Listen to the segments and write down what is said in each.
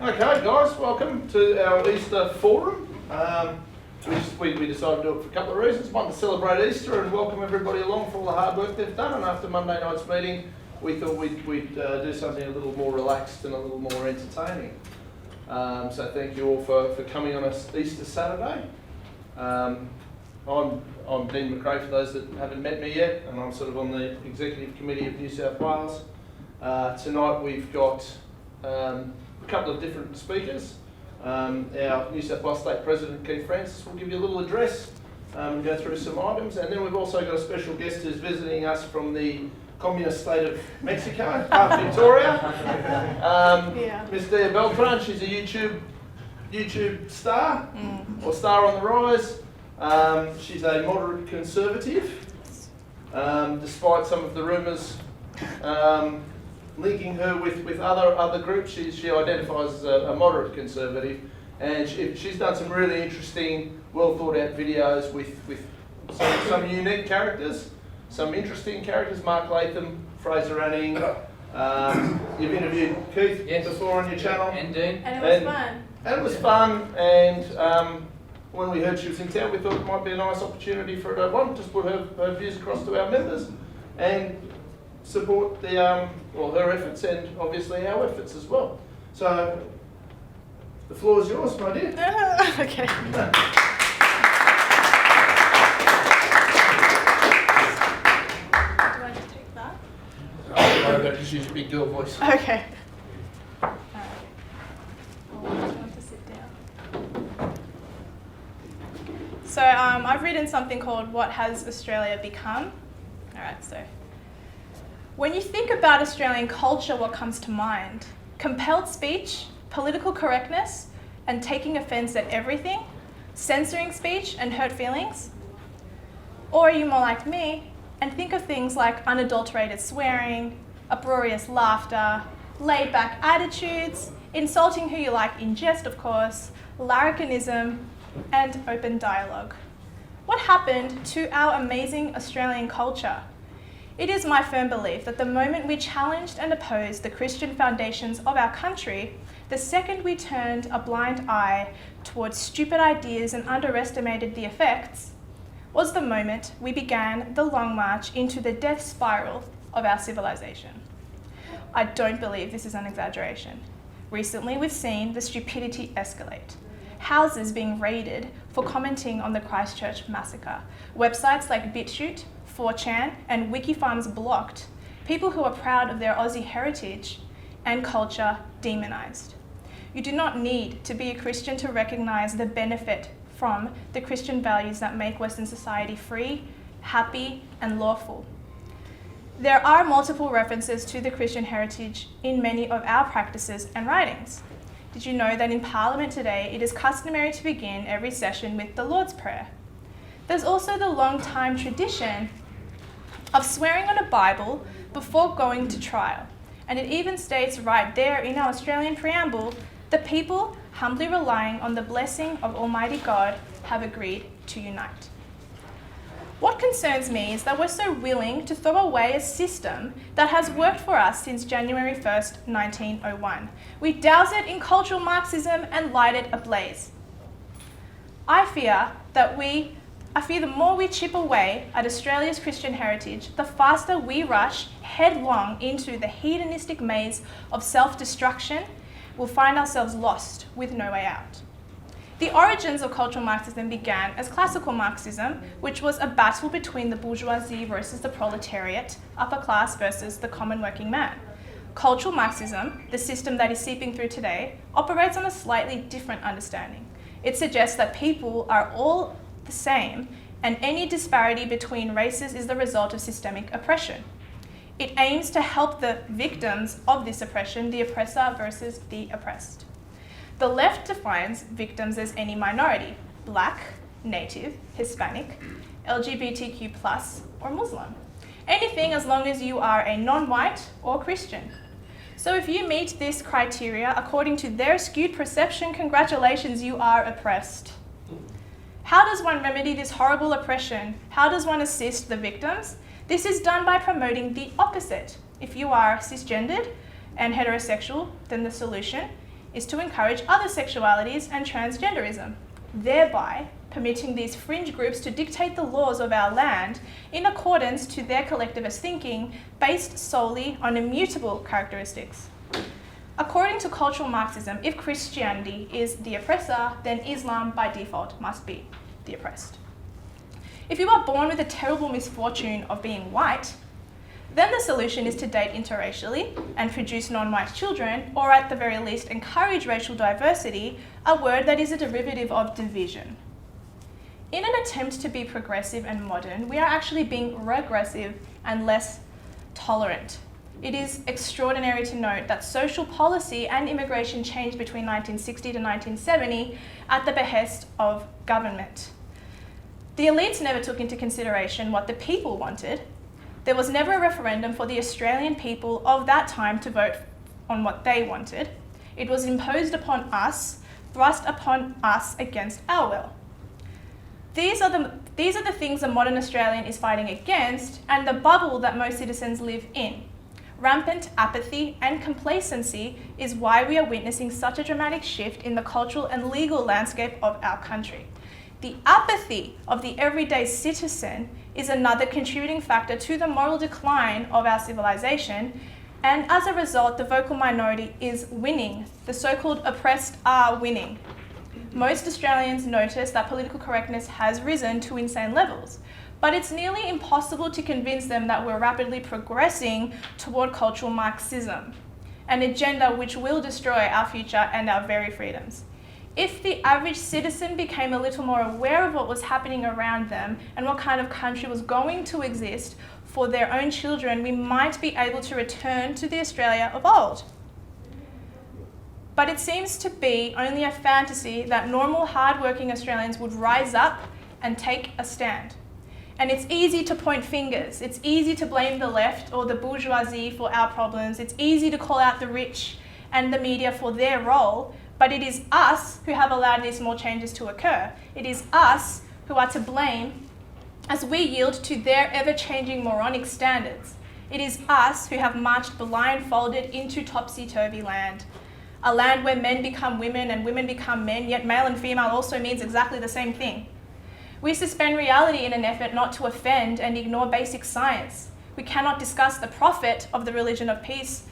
Okay, guys, welcome to our Easter Forum. We decided to do it for a couple of reasons. One, to celebrate Easter and welcome everybody along for all the hard work they've done. And after Monday night's meeting, we thought we'd do something a little more relaxed and a little more entertaining. So thank you all for coming on Easter Saturday. I'm Dean McRae, for those that haven't met me yet, and I'm sort of on the Executive Committee of New South Wales. Tonight we've got a couple of different speakers. Our New South Wales State President, Keith Francis, will give you a little address and go through some items. And then we've also got a special guest who's visiting us from the communist state of Mexico, Victoria. Miss Beltran, she's a YouTube star, or star on the rise. She's a moderate conservative, despite some of the rumours linking her with other groups. She identifies as a moderate conservative, and she's done some really interesting, well thought out videos with some unique characters, some interesting characters. Mark Latham, Fraser Anning. You've interviewed Keith before on your channel. And Dean. And it was fun. And it was fun, and when we heard she was in town, we thought it might be a nice opportunity for her to just put her views across to our members and support her efforts and obviously our efforts as well. So the floor is yours, my dear. Okay. Do I just take that? I've got to just use a big girl voice. Okay. Alright. I just want to sit down. So I've written something called What Has Australia Become? Alright, so when you think about Australian culture, what comes to mind? Compelled speech, political correctness, and taking offence at everything? Censoring speech and hurt feelings? Or are you more like me and think of things like unadulterated swearing, uproarious laughter, laid-back attitudes, insulting who you like in jest, of course, larrikinism, and open dialogue? What happened to our amazing Australian culture? It is my firm belief that the moment we challenged and opposed the Christian foundations of our country, the second we turned a blind eye towards stupid ideas and underestimated the effects, was the moment we began the long march into the death spiral of our civilization. I don't believe this is an exaggeration. Recently, we've seen the stupidity escalate. Houses being raided for commenting on the Christchurch massacre. Websites like BitChute, 4chan, and Wikifarms blocked. People who are proud of their Aussie heritage and culture demonised. You do not need to be a Christian to recognise the benefit from the Christian values that make Western society free, happy, and lawful. There are multiple references to the Christian heritage in many of our practices and writings. Did you know that in Parliament today, it is customary to begin every session with the Lord's Prayer? There's also the long-time tradition of swearing on a Bible before going to trial. And it even states right there in our Australian preamble, the people, humbly relying on the blessing of Almighty God, have agreed to unite. What concerns me is that we're so willing to throw away a system that has worked for us since January 1st, 1901. We douse it in cultural Marxism and light it ablaze. I fear the more we chip away at Australia's Christian heritage, the faster we rush headlong into the hedonistic maze of self-destruction. We'll find ourselves lost with no way out. The origins of cultural Marxism began as classical Marxism, which was a battle between the bourgeoisie versus the proletariat, upper class versus the common working man. Cultural Marxism, the system that is seeping through today, operates on a slightly different understanding. It suggests that people are all the same, and any disparity between races is the result of systemic oppression. It aims to help the victims of this oppression, the oppressor versus the oppressed. The left defines victims as any minority: Black, Native, Hispanic, LGBTQ+, or Muslim. Anything as long as you are a non-white or Christian. So if you meet this criteria according to their skewed perception, congratulations, you are oppressed. How does one remedy this horrible oppression? How does one assist the victims? This is done by promoting the opposite. If you are cisgendered and heterosexual, then the solution is to encourage other sexualities and transgenderism, thereby permitting these fringe groups to dictate the laws of our land in accordance to their collectivist thinking based solely on immutable characteristics. According to cultural Marxism, if Christianity is the oppressor, then Islam by default must be the oppressed. If you are born with the terrible misfortune of being white, then the solution is to date interracially and produce non-white children, or at the very least encourage racial diversity, a word that is a derivative of division. In an attempt to be progressive and modern, we are actually being regressive and less tolerant. It is extraordinary to note that social policy and immigration changed between 1960 to 1970 at the behest of government. The elites never took into consideration what the people wanted. There was never a referendum for the Australian people of that time to vote on what they wanted. It was imposed upon us, thrust upon us against our will. These are the things a modern Australian is fighting against, and the bubble that most citizens live in. Rampant apathy and complacency is why we are witnessing such a dramatic shift in the cultural and legal landscape of our country. The apathy of the everyday citizen is another contributing factor to the moral decline of our civilization, and as a result, the vocal minority is winning. The so-called oppressed are winning. Most Australians notice that political correctness has risen to insane levels, but it's nearly impossible to convince them that we're rapidly progressing toward cultural Marxism, an agenda which will destroy our future and our very freedoms. If the average citizen became a little more aware of what was happening around them and what kind of country was going to exist for their own children, we might be able to return to the Australia of old. But it seems to be only a fantasy that normal, hard-working Australians would rise up and take a stand. And it's easy to point fingers. It's easy to blame the left or the bourgeoisie for our problems. It's easy to call out the rich and the media for their role, but it is us who have allowed these small changes to occur. It is us who are to blame as we yield to their ever-changing moronic standards. It is us who have marched blindfolded into topsy-turvy land. A land where men become women and women become men, yet male and female also means exactly the same thing. We suspend reality in an effort not to offend and ignore basic science. We cannot discuss the profit of the religion of peace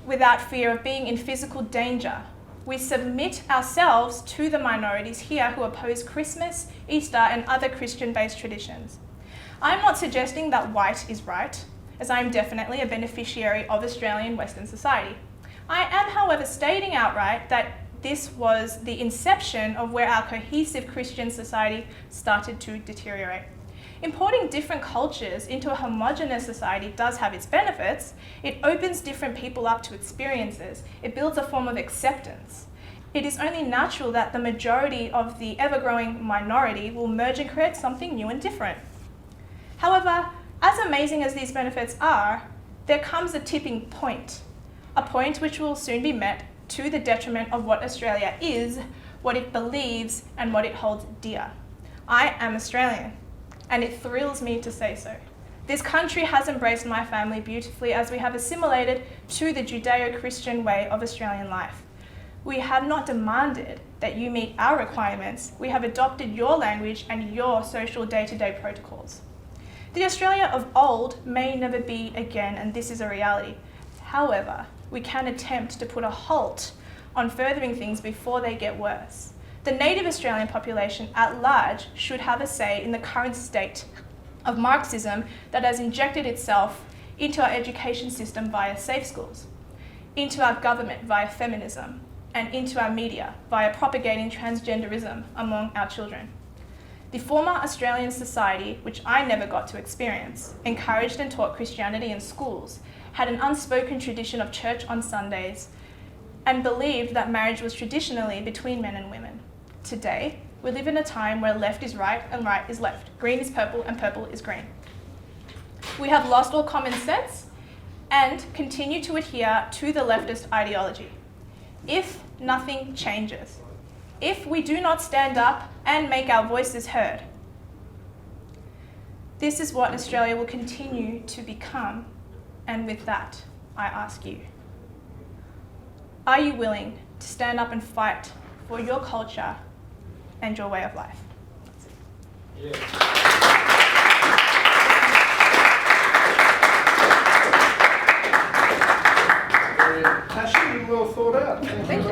without fear of being in physical danger. We submit ourselves to the minorities here who oppose Christmas, Easter, and other Christian-based traditions. I'm not suggesting that white is right, as I am definitely a beneficiary of Australian Western society. I am, however, stating outright that this was the inception of where our cohesive Christian society started to deteriorate. Importing different cultures into a homogeneous society does have its benefits. It opens different people up to experiences. It builds a form of acceptance. It is only natural that the majority of the ever-growing minority will merge and create something new and different. However, as amazing as these benefits are, there comes a tipping point, a point which will soon be met to the detriment of what Australia is, what it believes, and what it holds dear. I am Australian, and it thrills me to say so. This country has embraced my family beautifully as we have assimilated to the Judeo-Christian way of Australian life. We have not demanded that you meet our requirements. We have adopted your language and your social day-to-day protocols. The Australia of old may never be again, and this is a reality. However, we can attempt to put a halt on furthering things before they get worse. The native Australian population at large should have a say in the current state of Marxism that has injected itself into our education system via safe schools, into our government via feminism, and into our media via propagating transgenderism among our children. The former Australian society, which I never got to experience, encouraged and taught Christianity in schools, had an unspoken tradition of church on Sundays, and believed that marriage was traditionally between men and women. Today, we live in a time where left is right and right is left. Green is purple and purple is green. We have lost all common sense and continue to adhere to the leftist ideology. If nothing changes, if we do not stand up and make our voices heard, this is what Australia will continue to become. And with that, I ask you, Are you willing to stand up and fight for your culture and your way of life? Yeah. Very passionate and well thought out. Thank you.